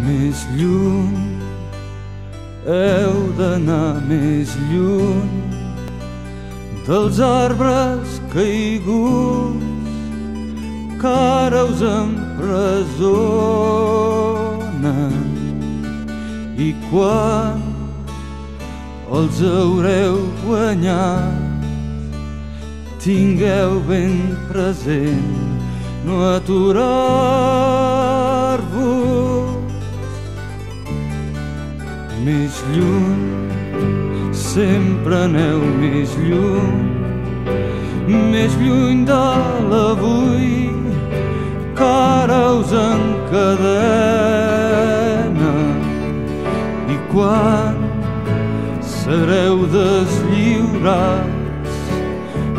Més lluny, heu d'anar més lluny dels arbres caiguts que ara us empresonen, i quan els haureu guanyat tingueu ben present no aturar-vos. Més lluny, sempre aneu més lluny de l'avui que ara us encadena, i quan sereu deslliurats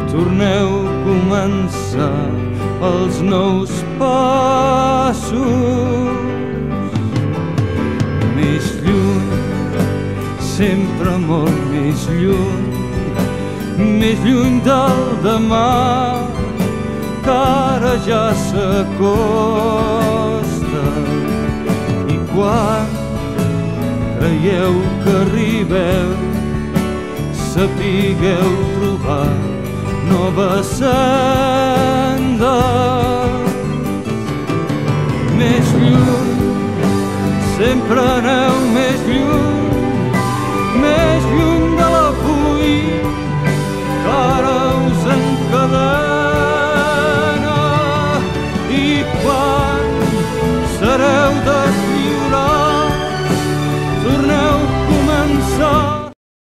torneu a començar els nous passos. Més lluny, sempre molt més lluny del demà que ara ja s'acosta, i quan creieu que arribeu sapigueu trobar noves sendes. Més lluny, sempre aneu més lluny